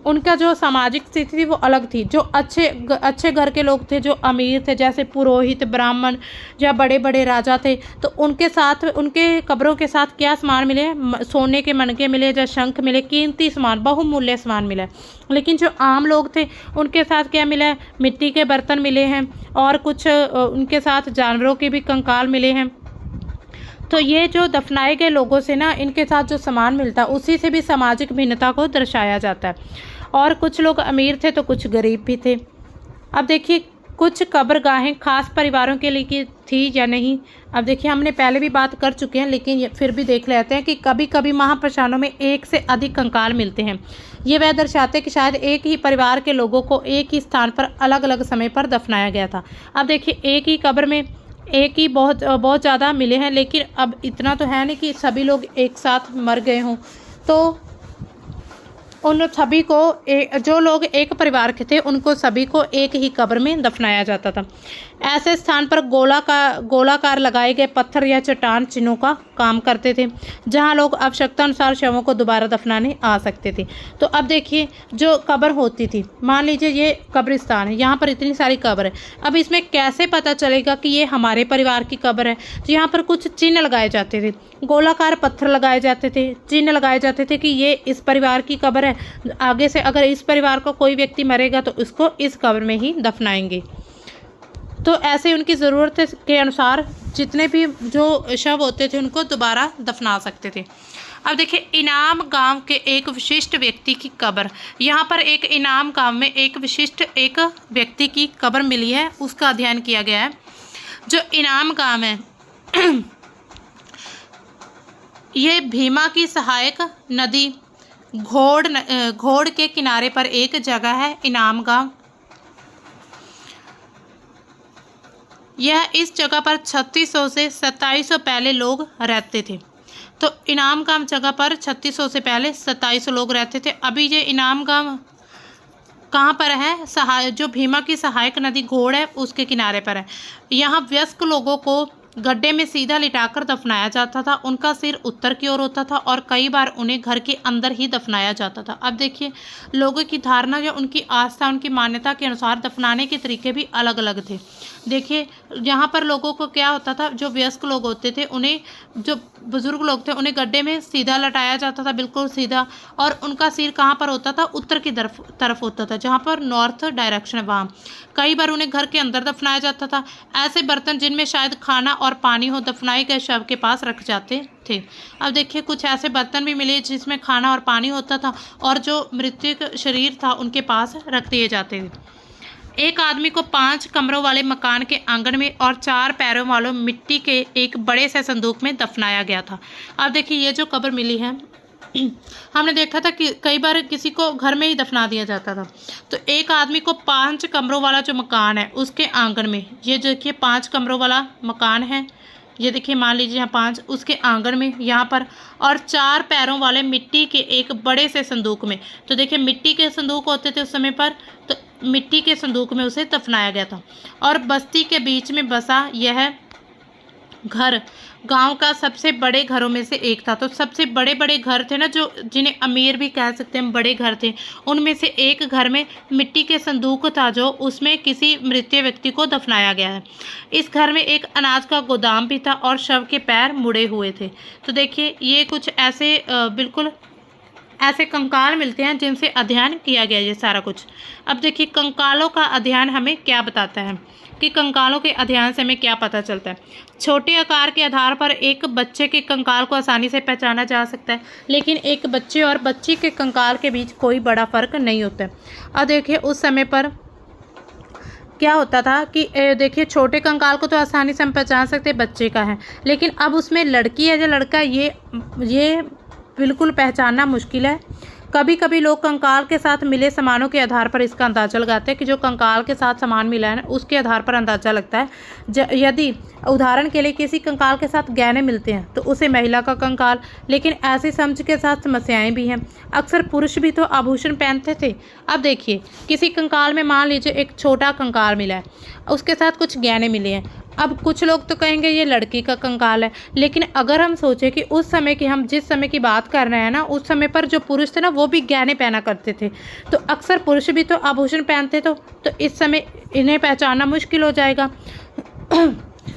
उनका जो सामाजिक स्थिति थी वो अलग थी। जो अच्छे घर के लोग थे, जो अमीर थे, जैसे पुरोहित, ब्राह्मण या बड़े बड़े राजा थे, तो उनके साथ उनके कब्रों के साथ क्या सामान मिले? सोने के मनके मिले, या शंख मिले, कीमती सामान, बहुमूल्य सामान मिला। लेकिन जो आम लोग थे उनके साथ क्या मिला है? मिट्टी के बर्तन मिले हैं और कुछ उनके साथ जानवरों के भी कंकाल मिले हैं। तो ये जो दफनाए गए लोगों से ना इनके साथ जो सामान मिलता है उसी से भी सामाजिक भिन्नता को दर्शाया जाता है। और कुछ लोग अमीर थे तो कुछ गरीब भी थे। अब देखिए कुछ कब्रगाहें खास परिवारों के लिए थी या नहीं। अब देखिए हमने पहले भी बात कर चुके हैं, लेकिन फिर भी देख लेते हैं कि कभी कभी महाप्रसादों में एक से अधिक कंकाल मिलते हैं। ये वह दर्शाते हैं कि शायद एक ही परिवार के लोगों को एक ही स्थान पर अलग अलग समय पर दफनाया गया था। अब देखिए एक ही कब्र में एक ही बहुत ज़्यादा मिले हैं, लेकिन अब इतना तो है नहीं कि सभी लोग एक साथ मर गए हों। तो उन सभी को जो लोग एक परिवार के थे उनको सभी को एक ही कब्र में दफनाया जाता था। ऐसे स्थान पर गोलाकार लगाए गए पत्थर या चट्टान चिन्हों का काम करते थे, जहां लोग आवश्यकता अनुसार शवों को दोबारा दफनाने आ सकते थे। तो अब देखिए जो कब्र होती थी, मान लीजिए ये कब्रिस्तान है, यहाँ पर इतनी सारी कब्र है। अब इसमें कैसे पता चलेगा कि ये हमारे परिवार की कब्र है? तो यहाँ पर कुछ चिन्ह लगाए जाते थे, गोलाकार पत्थर लगाए जाते थे, चिन्ह लगाए जाते थे कि ये इस परिवार की कब्र है। आगे से अगर इस परिवार को कोई व्यक्ति मरेगा तो उसको इस कब्र में ही दफनाएंगे। तो ऐसे उनकी ज़रूरत के अनुसार जितने भी जो शव होते थे उनको दोबारा दफना सकते थे। अब देखिए इनाम गांव के एक विशिष्ट व्यक्ति की कब्र। यहाँ पर एक इनाम गांव में एक विशिष्ट एक व्यक्ति की कब्र मिली है, उसका अध्ययन किया गया है। जो इनाम गांव है ये भीमा की सहायक नदी घोड़ के किनारे पर एक जगह है इनाम गांव। यह इस जगह पर 3600 से 2700 पहले लोग रहते थे। तो इनाम गांव जगह पर 3600 से पहले 2700 लोग रहते थे। अभी ये इनाम गांव कहाँ पर है? जो भीमा की सहायक नदी घोड़ है उसके किनारे पर है। यहाँ वयस्क लोगों को गड्ढे में सीधा लिटाकर दफनाया जाता था। उनका सिर उत्तर की ओर होता था और कई बार उन्हें घर के अंदर ही दफनाया जाता था। अब देखिए लोगों की धारणा या उनकी आस्था, उनकी मान्यता के अनुसार दफनाने के तरीके भी अलग अलग थे। देखिए यहाँ पर लोगों को क्या होता था, जो वयस्क लोग होते थे उन्हें, जो बुजुर्ग लोग थे उन्हें गड्ढे में सीधा लटाया जाता था, बिल्कुल सीधा। और उनका सिर कहाँ पर होता था? उत्तर की तरफ होता था, जहाँ पर नॉर्थ डायरेक्शन है वहाँ। कई बार उन्हें घर के अंदर दफनाया जाता था। ऐसे बर्तन जिनमें शायद खाना और पानी हो दफनाए गए शव के पास रख जाते थे। अब देखिए कुछ ऐसे बर्तन भी मिले जिसमें खाना और पानी होता था और जो मृतक शरीर था उनके पास रख दिए जाते थे। एक आदमी को 5 कमरों वाले मकान के आंगन में और 4 पैरों वालों मिट्टी के एक बड़े से संदूक में दफनाया गया था। अब देखिए ये जो कब्र मिली है हमने देखा था कि कई बार किसी को घर में ही दफना दिया जाता था। तो एक आदमी को 5 कमरों वाला जो मकान है उसके आंगन में, ये देखिए 5 कमरों वाला मकान है, ये देखिए मान लीजिए यहाँ 5, उसके आंगन में यहाँ पर, और 4 पैरों वाले मिट्टी के एक बड़े से संदूक में। तो देखिए मिट्टी के संदूक होते थे उस समय पर, तो मिट्टी के संदूक में उसे दफनाया गया था। और बस्ती के बीच में बसा यह घर गांव का सबसे बड़े घरों में से एक था। तो सबसे बड़े बड़े घर थे ना, जो जिन्हें अमीर भी कह सकते हैं, बड़े घर थे, उनमें से एक घर में मिट्टी के संदूक था जो उसमें किसी मृत व्यक्ति को दफनाया गया है। इस घर में एक अनाज का गोदाम भी था और शव के पैर मुड़े हुए थे। तो देखिए ये कुछ ऐसे बिल्कुल ऐसे कंकाल मिलते हैं जिनसे अध्ययन किया गया ये सारा कुछ। अब देखिए कंकालों का अध्ययन हमें क्या बताता है कि कंकालों के अध्ययन से हमें क्या पता चलता है। छोटे आकार के आधार पर एक बच्चे के कंकाल को आसानी से पहचाना जा सकता है, लेकिन एक बच्चे और बच्ची के कंकाल के बीच कोई बड़ा फर्क नहीं होता है। अब देखिए उस समय पर क्या होता था कि देखिए छोटे कंकाल को तो आसानी से हम पहचान सकते बच्चे का है, लेकिन अब उसमें लड़की है या लड़का ये बिल्कुल पहचानना मुश्किल है। कभी कभी लोग कंकाल के साथ मिले सामानों के आधार पर इसका अंदाज़ा लगाते हैं कि जो कंकाल के साथ सामान मिला है ना, उसके आधार पर अंदाज़ा लगता है। यदि उदाहरण के लिए किसी कंकाल के साथ गहने मिलते हैं तो उसे महिला का कंकाल, लेकिन ऐसी समझ के साथ समस्याएं भी हैं। अक्सर पुरुष भी तो आभूषण पहनते थे। अब देखिए, किसी कंकाल में मान लीजिए एक छोटा कंकाल मिला है, उसके साथ कुछ गहने मिले हैं। अब कुछ लोग तो कहेंगे ये लड़की का कंकाल है, लेकिन अगर हम सोचें कि उस समय की, हम जिस समय की बात कर रहे हैं ना, उस समय पर जो पुरुष थे ना वो भी गहने पहना करते थे, तो अक्सर पुरुष भी तो आभूषण पहनते तो इस समय इन्हें पहचानना मुश्किल हो जाएगा।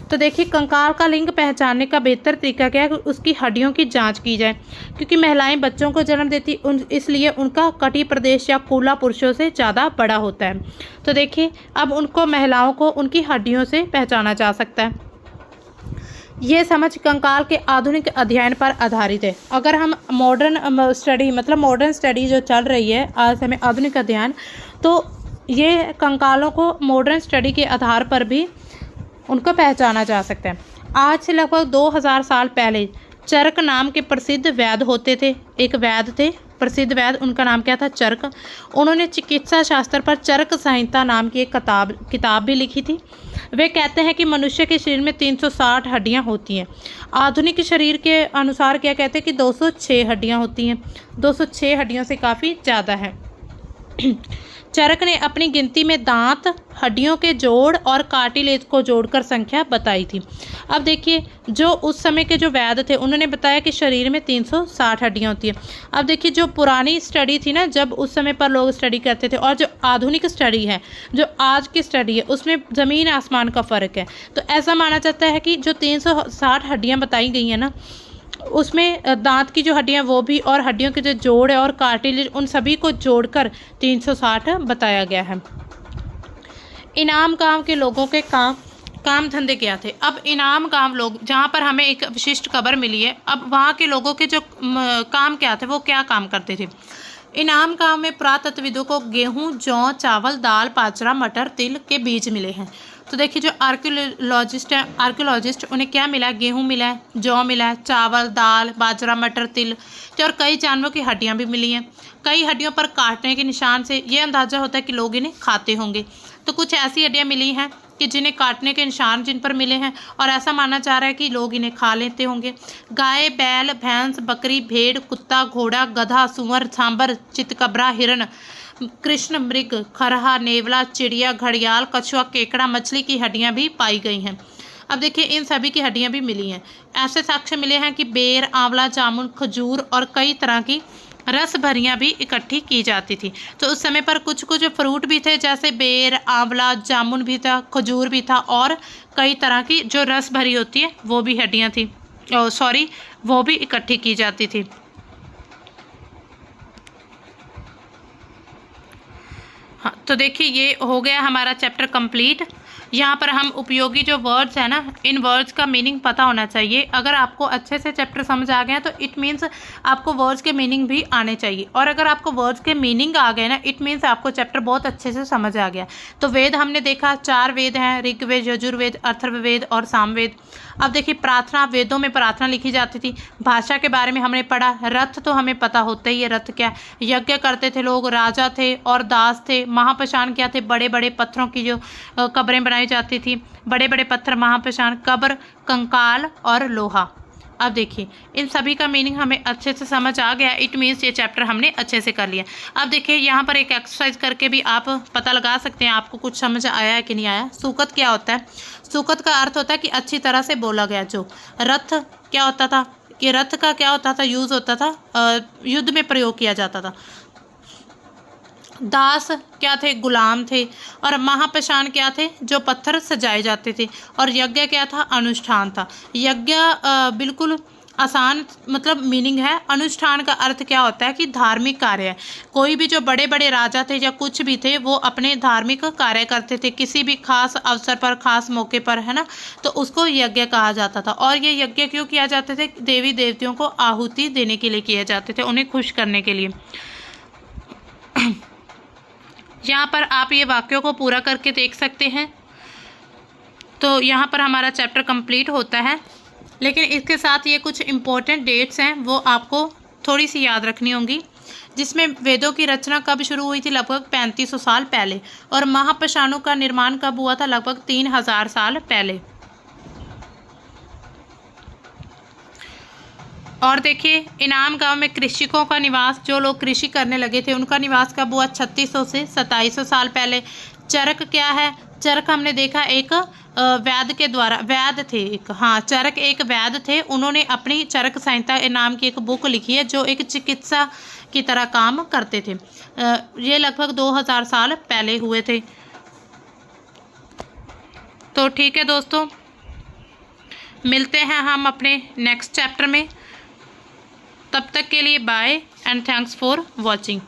तो देखिए, कंकाल का लिंग पहचानने का बेहतर तरीका क्या है कि उसकी हड्डियों की जांच की जाए, क्योंकि महिलाएं बच्चों को जन्म देती इसलिए उनका कटी प्रदेश या कूला पुरुषों से ज़्यादा बड़ा होता है। तो देखिए, अब उनको, महिलाओं को उनकी हड्डियों से पहचाना जा सकता है। ये समझ कंकाल के आधुनिक अध्ययन पर आधारित है। अगर हम मॉडर्न स्टडी, मतलब मॉडर्न स्टडी जो चल रही है आज समय, आधुनिक अध्ययन, तो ये कंकालों को मॉडर्न स्टडी के आधार पर भी उनको पहचाना जा सकता है। आज से लगभग 2000 साल पहले चरक नाम के प्रसिद्ध वैद्य होते थे। एक वैद्य थे, प्रसिद्ध वैद्य, उनका नाम क्या था? चरक। उन्होंने चिकित्सा शास्त्र पर चरक संहिता नाम की एक किताब भी लिखी थी। वे कहते हैं कि मनुष्य के शरीर में 360 हड्डियां होती हैं। आधुनिक शरीर के अनुसार क्या कहते हैं कि 206 हड्डियां होती हैं। 206 हड्डियों से काफ़ी ज़्यादा है। चरक ने अपनी गिनती में दांत, हड्डियों के जोड़ और कार्टिलेज को जोड़कर संख्या बताई थी। अब देखिए, जो उस समय के जो वैद्य थे उन्होंने बताया कि शरीर में 360 हड्डियां होती हैं। अब देखिए, जो पुरानी स्टडी थी ना, जब उस समय पर लोग स्टडी करते थे, और जो आधुनिक स्टडी है, जो आज की स्टडी है, उसमें ज़मीन आसमान का फ़र्क है। तो ऐसा माना जाता है कि जो 360 हड्डियाँ बताई गई हैं ना, उसमें दांत की जो हड्डियां वो भी, और हड्डियों के जो जोड़ है और कार्टिलेज, उन सभी को जोड़कर 360 बताया गया है। इनाम गांव के लोगों के काम धंधे क्या थे? अब इनाम गांव लोग, जहां पर हमें एक विशिष्ट खबर मिली है, अब वहां के लोगों के जो काम क्या थे, वो क्या काम करते थे? इनाम गांव में पुरातत्वविदों को गेहूं, जौ, चावल, दाल, बाजरा, मटर, तिल के बीज मिले हैं। तो देखिए, जो आर्कियोलॉजिस्ट उन्हें क्या मिला? गेहूं मिला है, जौ मिला है, चावल, दाल, बाजरा, मटर, तिल, तो और कई जानवरों की हड्डियां भी मिली हैं। कई हड्डियों पर काटने के निशान से ये अंदाजा होता है कि लोग इन्हें खाते होंगे। तो कुछ ऐसी हड्डियां मिली हैं कि जिन्हें काटने के निशान जिन पर मिले हैं, और ऐसा माना जा रहा है कि लोग इन्हें खा लेते होंगे। गाय, बैल, भैंस, बकरी, भेड़, कुत्ता, घोड़ा, गधा, सुअर, सांबर, चितकबरा, हिरण, कृष्ण मृग, खरहा, नेवला, चिड़िया, घड़ियाल, कछुआ, केकड़ा, मछली की हड्डियां भी पाई गई हैं। अब देखिए, इन सभी की हड्डियां भी मिली हैं। ऐसे साक्ष्य मिले हैं कि बेर, आंवला, जामुन, खजूर और कई तरह की रस भरियाँ भी इकट्ठी की जाती थी। तो उस समय पर कुछ कुछ फ्रूट भी थे, जैसे बेर, आंवला, जामुन भी था, खजूर भी था, और कई तरह की जो रस भरी होती है वो भी हड्डियाँ थी, वो भी इकट्ठी की जाती थी। हाँ, तो देखिए, ये हो गया हमारा चैप्टर कंप्लीट। यहाँ पर हम उपयोगी जो वर्ड्स हैं ना, इन वर्ड्स का मीनिंग पता होना चाहिए। अगर आपको अच्छे से चैप्टर समझ आ गया तो इट मीन्स आपको वर्ड्स के मीनिंग भी आने चाहिए, और अगर आपको वर्ड्स के मीनिंग आ गए ना, इट मीन्स आपको चैप्टर बहुत अच्छे से समझ आ गया। तो वेद हमने देखा, 4 वेद हैं, ऋग्वेद, यजुर्वेद, अथर्ववेद और सामवेद। अब देखिए, प्रार्थना, वेदों में प्रार्थना लिखी जाती थी। भाषा के बारे में हमने पढ़ा। रथ तो हमें पता होता ही है, रथ क्या, यज्ञ करते थे लोग, राजा थे और दास थे। महापाषाण क्या थे? बड़े बड़े पत्थरों की जो कब्रें बनाई जाती थी, बड़े बड़े पत्थर, महापाषाण, कब्र, कंकाल और लोहा। अब देखिए, इन सभी का मीनिंग हमें अच्छे से समझ आ गया। इट मीन्स ये चैप्टर हमने अच्छे से कर लिया। अब देखिए, यहाँ पर एक एक्सरसाइज करके भी आप पता लगा सकते हैं आपको कुछ समझ आया है कि नहीं आया। सूकत क्या होता है? सूकत का अर्थ होता है कि अच्छी तरह से बोला गया। जो रथ क्या होता था कि रथ का क्या होता था? यूज़ होता था, युद्ध में प्रयोग किया जाता था। दास क्या थे? गुलाम थे। और महापाषाण क्या थे? जो पत्थर सजाए जाते थे। और यज्ञ क्या था? अनुष्ठान था। यज्ञ बिल्कुल आसान मतलब मीनिंग है। अनुष्ठान का अर्थ क्या होता है कि धार्मिक कार्य है। कोई भी जो बड़े बड़े राजा थे या कुछ भी थे, वो अपने धार्मिक कार्य करते थे किसी भी खास अवसर पर, खास मौके पर, है ना, तो उसको यज्ञ कहा जाता था। और ये यज्ञ क्यों किया जाते थे? देवी देवतियों को आहुति देने के लिए किए जाते थे, उन्हें खुश करने के लिए। यहाँ पर आप ये वाक्यों को पूरा करके देख सकते हैं। तो यहाँ पर हमारा चैप्टर कंप्लीट होता है, लेकिन इसके साथ ये कुछ इम्पोर्टेंट डेट्स हैं वो आपको थोड़ी सी याद रखनी होंगी। जिसमें वेदों की रचना कब शुरू हुई थी? लगभग 3500 साल पहले। और महापाषाणों का निर्माण कब हुआ था? लगभग 3000 साल पहले। और देखिए, इनाम गांव में कृषकों का निवास, जो लोग कृषि करने लगे थे उनका निवास कब हुआ? 3600 से 2700 साल पहले। चरक क्या है? चरक हमने देखा एक वैद के द्वारा, वैद थे एक, हाँ चरक एक वैद थे। उन्होंने अपनी चरक संहिता नाम की एक बुक लिखी है जो एक चिकित्सा की तरह काम करते थे। ये लगभग 2000 साल पहले हुए थे। तो ठीक है दोस्तों, मिलते हैं हम अपने नेक्स्ट चैप्टर में। तब तक के लिए bye and thanks for watching.